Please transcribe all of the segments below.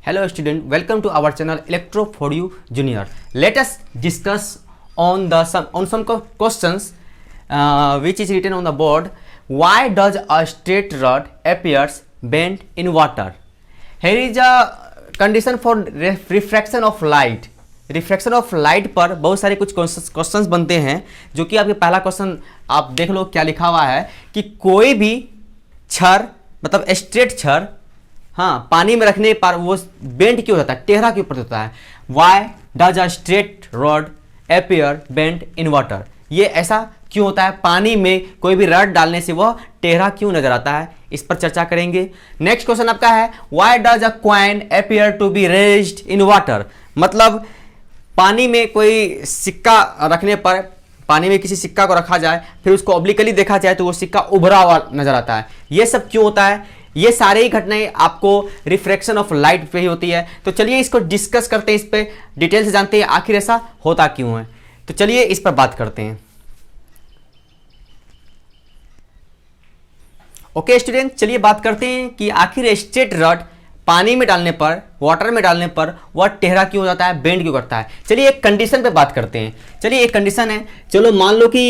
Hello student, welcome to our channel Electro for You Junior. Let us discuss on some questions which is written on the board. Why does a straight rod appears bent in water? Here is a condition for refraction of light. Refraction of light पर बहुत सारे कुछ questions बनते हैं, जो कि आपके पहला क्वेश्चन आप देख लो क्या लिखा हुआ है कि कोई भी छड़ मतलब स्ट्रेट छड़ पानी में रखने पर वो बेंट क्यों होता है, टेढ़ा क्यों होता है. Why does a straight rod appear bent in water. ये ऐसा क्यों होता है, पानी में कोई भी रड डालने से वह टेढ़ा क्यों नजर आता है, इस पर चर्चा करेंगे. नेक्स्ट क्वेश्चन आपका है why does a coin appear to be raised in water. मतलब पानी में कोई सिक्का रखने पर, पानी में किसी सिक्का को रखा जाए फिर उसको ऑब्लिकली देखा जाए तो वो सिक्का उभरा हुआ नजर आता है. ये सब क्यों होता है, ये सारे ही घटनाएं आपको रिफ्रैक्शन ऑफ लाइट पे ही होती है. तो चलिए इसको डिस्कस करते हैं, इस पे डिटेल से जानते हैं आखिर ऐसा होता क्यों है. तो चलिए इस पर बात करते हैं. ओके स्टूडेंट, चलिए बात करते हैं कि आखिर स्ट्रेट रॉड पानी में डालने पर, वाटर में डालने पर वह टेढ़ा क्यों हो जाता है, बेंड क्यों करता है. चलिए एक कंडीशन पे बात करते हैं. चलिए एक कंडीशन है, चलो मान लो कि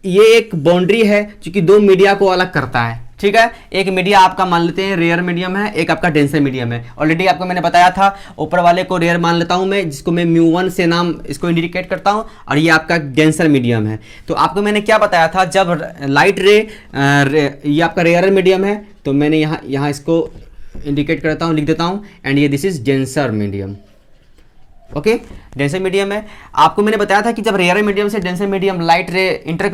ये एक बाउंड्री है क्योंकि दो मीडिया को अलग करता है. ठीक है, एक मीडिया आपका मान लेते हैं रेयर मीडियम है, एक आपका डेंसर मीडियम है. ऑलरेडी आपको मैंने बताया था, ऊपर वाले को रेयर मान लेता हूं मैं, जिसको मैं म्यू1 से नाम इसको इंडिकेट करता हूं, और ये आपका डेंसर मीडियम है. तो आपको मैंने क्या बताया था, जब लाइट ये आपका रेयर मीडियम है तो मैंने यहाँ इसको इंडिकेट करता हूँ, लिख देता हूँ, एंड ये this is denser medium. Okay, denser medium है. आपको मैंने बताया था कि जब रेयर मीडियम से डेंसर मीडियम लाइट रे इंटर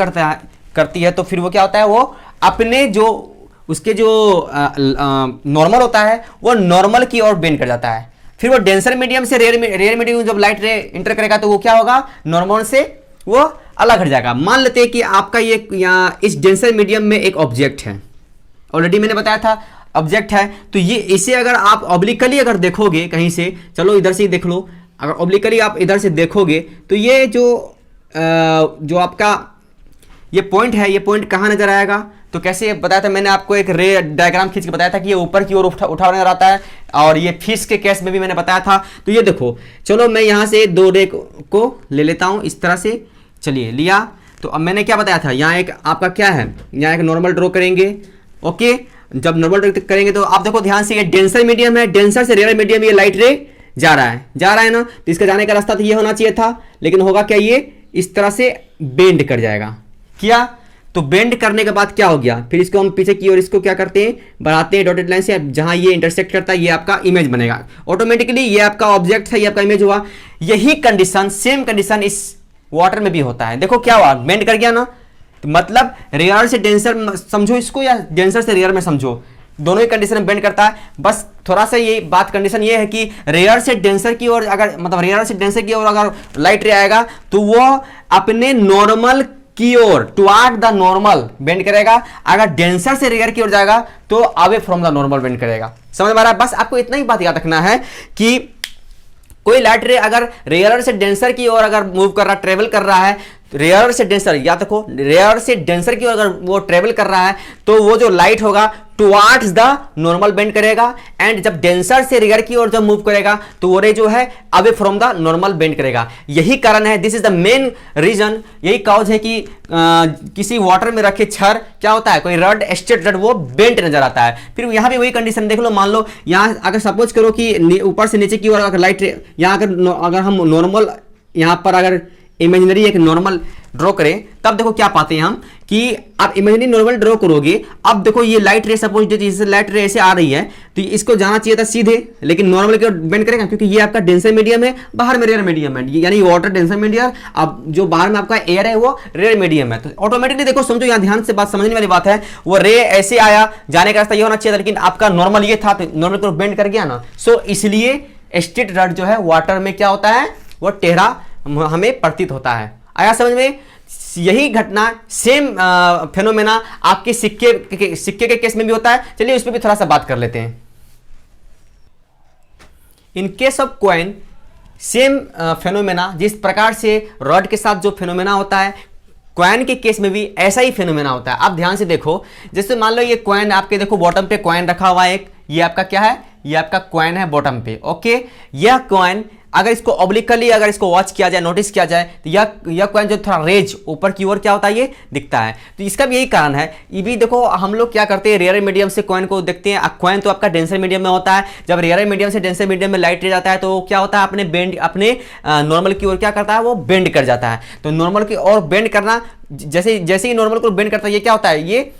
करती है तो फिर वो क्या होता है, वो अपने जो उसके जो नॉर्मल होता है वो नॉर्मल की ओर बेंड कर जाता है. फिर वो डेंसर मीडियम से रेयर मीडियम जब लाइट रे इंटर करेगा तो वो क्या होगा, नॉर्मल से वो अलग हट जाएगा. मान लेते हैं कि आपका ये यहाँ इस डेंसर मीडियम में एक ऑब्जेक्ट है, ऑलरेडी मैंने बताया था ऑब्जेक्ट है. तो ये इसे अगर आप ऑब्लिकली अगर देखोगे कहीं से, चलो इधर से ही देख लो, अगर ऑब्लिकली आप इधर से देखोगे तो ये जो आपका ये पॉइंट है, ये पॉइंट कहाँ नजर आएगा. तो कैसे बताया था मैंने आपको, एक रे डायग्राम खींच के बताया था कि ये ऊपर की ओर उठा नजर आता है, और ये फिश के केस में भी मैंने बताया था. तो ये देखो, चलो मैं यहाँ से दो रे को ले लेता हूँ इस तरह से. चलिए लिया, तो अब मैंने क्या बताया था, यहाँ एक आपका क्या है, यहाँ एक नॉर्मल ड्रॉ करेंगे. ओके, जब नॉर्मल ड्रॉ करेंगे तो आप देखो ध्यान से, ये डेंसर मीडियम है, डेंसर से रेयर मीडियम ये लाइट रे जा रहा है ना. तो इसका जाने का रास्ता तो ये होना चाहिए था, लेकिन होगा क्या, ये इस तरह से बेंड कर जाएगा. किया, तो बेंड करने के बाद क्या हो गया, फिर इसको हम पीछे की ओर इसको क्या करते हैं, बढ़ाते हैं डॉटेड लाइन से. जहां ये इंटरसेक्ट करता है ये आपका इमेज बनेगा ऑटोमेटिकली, ये आपका ऑब्जेक्ट है, ये आपका इमेज हुआ. यही कंडीशन, सेम कंडीशन इस वाटर में भी होता है. देखो क्या हुआ, बेंड कर गया ना. तो मतलब रेयर से डेंसर समझो इसको, या डेंसर से रेयर में समझो, दोनों ही कंडीशन में बेंड करता है. बस थोड़ा सा ये बात कंडीशन ये है कि रेयर से डेंसर की ओर अगर, मतलब रेयर से डेंसर की ओर अगर लाइट रे आएगा तो वो अपने नॉर्मल की ओर, टुवर्ड द नॉर्मल बेंड करेगा. अगर डेंसर से रेयर की ओर जाएगा तो away from the normal bend करेगा. समझ में आ रहा है. बस आपको इतना ही बात याद रखना है कि कोई लाइट रे अगर रेयर से डेंसर की ओर अगर मूव कर रहा, ट्रेवल कर रहा है, रेयर से डेंसर, या देखो रेयर से डेंसर की ओर अगर वो ट्रेवल कर रहा है तो वो जो लाइट होगा टुवर्ड्स द नॉर्मल बेंड करेगा, एंड जब डेंसर से रेयर की ओर जब मूव करेगा तो वो रे जो है away from the normal bend करेगा. यही कारण है, this is the main reason, यही कॉज है कि किसी वाटर में रखे छड़ क्या होता है, कोई रड, स्ट्रेट रड, वो बेंट नजर आता है. फिर यहाँ भी वही कंडीशन देख लो, मान लो यहाँ अगर सपोज करो कि ऊपर से नीचे की ओर अगर लाइट यहाँ अगर हम नॉर्मल यहाँ पर अगर इमेजिनरी एक नॉर्मल ड्रॉ करें, तब देखो क्या पाते हैं हम कि आप इमेजिनरी नॉर्मल ड्रॉ करोगे. अब देखो ये लाइट रे, सपोज जैसे लाइट रे ऐसे आ रही है तो इसको जाना चाहिए था सीधे, लेकिन नॉर्मल की ओर बेंड करेगा क्योंकि ये आपका डेंसर मीडियम है, बाहर में रेयर मीडियम है, यानी वाटर डेंसर मीडियम, अब जो बाहर में आपका एयर है वो रेयर मीडियम है. तो ऑटोमेटिकली देखो, समझो यहाँ ध्यान से बात समझने वाली बात है, वो रे ऐसे आया, जाने का रास्ता ये होना चाहिए था, लेकिन आपका नॉर्मल ये था तो नॉर्मल की ओर बेंड कर गया ना. सो इसलिए स्ट्रेट रड जो है वाटर में क्या होता है, वो टेढ़ा हमें प्रतीत होता है. आया समझ में. यही घटना, सेम फेनोमेना आपके सिक्के के केस में भी होता है. चलिए उस पर भी थोड़ा सा बात कर लेते हैं. In case of coin same phenomena, जिस प्रकार से रॉड के साथ जो फेनोमेना होता है, कॉइन के केस में भी ऐसा ही फेनोमेना होता है. आप ध्यान से देखो, जैसे मान लो ये कॉइन आपके देखो बॉटम पे कॉइन रखा हुआ है एक, ये आपका क्या है, ये आपका कॉइन है बॉटम पे। ओके, यह कॉइन अगर इसको ऑब्लिकली अगर इसको वॉच किया जाए, नोटिस किया जाए, तो यह कॉइन जो थोड़ा रेज ऊपर की ओर क्या होता है, ये दिखता है। तो इसका भी यही कारण है। ये भी देखो हम लोग क्या करते हैं, रेयर मीडियम से कॉइन को देखते हैं। कॉइन तो आपका डेंसर मीडियम में होता है। जब रेयर मीडियम से डेंसर मीडियम में लाइट रे जाता है तो क्या होता है, अपने नॉर्मल की ओर क्या करता है, वो बेंड कर जाता है। तो नॉर्मल की ओर बेंड करना, जैसे जैसे ही नॉर्मल को बेंड करता है, ये क्या होता है, ये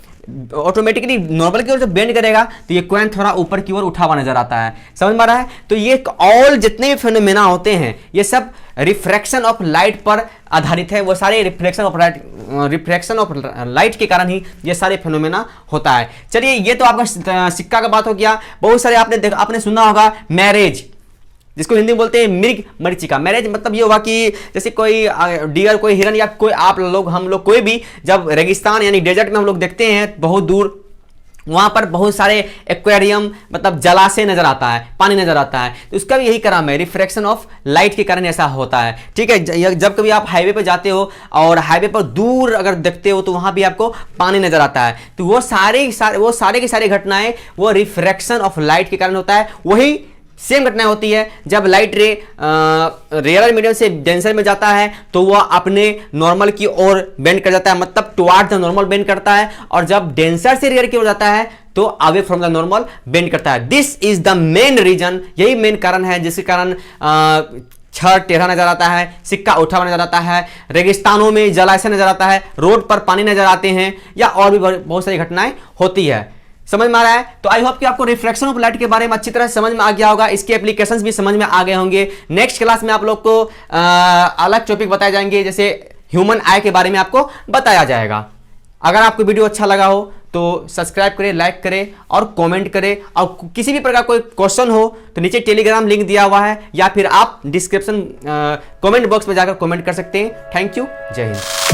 ऑटोमेटिकली नॉर्मल की ओर जब बेंड करेगा तो ये कॉइन थोड़ा ऊपर की ओर उठा हुआ नजर आता है। समझ में आ रहा है? तो ये ऑल जितने भी फिनोमेना होते हैं ये सब रिफ्रैक्शन ऑफ लाइट पर आधारित है। वो सारे रिफ्रैक्शन ऑफ लाइट के कारण ही ये सारे फिनोमेना होता है। चलिए, ये तो आपका सिक्का का बात हो गया। बहुत सारे आपने सुना होगा मैरिज, जिसको हिंदी में बोलते हैं मृग मरीचिका। मैरिज मतलब ये होगा कि जैसे कोई डियर, कोई हिरन या कोई आप लोग, हम लोग कोई भी जब रेगिस्तान यानी डेजर्ट में हम लोग देखते हैं बहुत दूर, वहां पर बहुत सारे एक्वेरियम मतलब जलाशय नजर आता है, पानी नजर आता है। तो उसका भी यही कारण है, रिफ्रैक्शन ऑफ लाइट के कारण ऐसा होता है। ठीक है, जब कभी आप हाईवे पर जाते हो और हाईवे पर दूर अगर देखते हो तो वहां भी आपको पानी नजर आता है। तो वो सारे की सारी घटनाएं वो रिफ्रैक्शन ऑफ लाइट के कारण होता है। वही सेम घटना होती है जब लाइट रे रेयर मीडियम से डेंसर में जाता है तो वह अपने नॉर्मल की ओर बेंड कर जाता है, मतलब टुवर्ड्स द नॉर्मल बेंड करता है। और जब डेंसर से रेयर की ओर जाता है तो away from the normal bend करता है। This is the main reason, यही मेन कारण है जिसके कारण छड़ टेढ़ा नजर आता है, सिक्का उठा हुआ नजर आता है, रेगिस्तानों में जलाशय नजर आता है, रोड पर पानी नजर आते हैं, या और भी बहुत सारी घटनाएं होती है। समझ में आ रहा है? तो आई होप कि आपको रिफ्लेक्शन ऑफ लाइट के बारे में अच्छी तरह समझ में आ गया होगा, इसके एप्लीकेशंस भी समझ में आ गए होंगे। नेक्स्ट क्लास में आप लोग को अलग टॉपिक बताए जाएंगे, जैसे ह्यूमन आई के बारे में आपको बताया जाएगा। अगर आपको वीडियो अच्छा लगा हो तो सब्सक्राइब करें, लाइक करें और कमेंट करें। और किसी भी प्रकार कोई क्वेश्चन हो तो नीचे टेलीग्राम लिंक दिया हुआ है, या फिर आप डिस्क्रिप्शन कमेंट बॉक्स में जाकर कमेंट कर सकते हैं। थैंक यू, जय हिंद।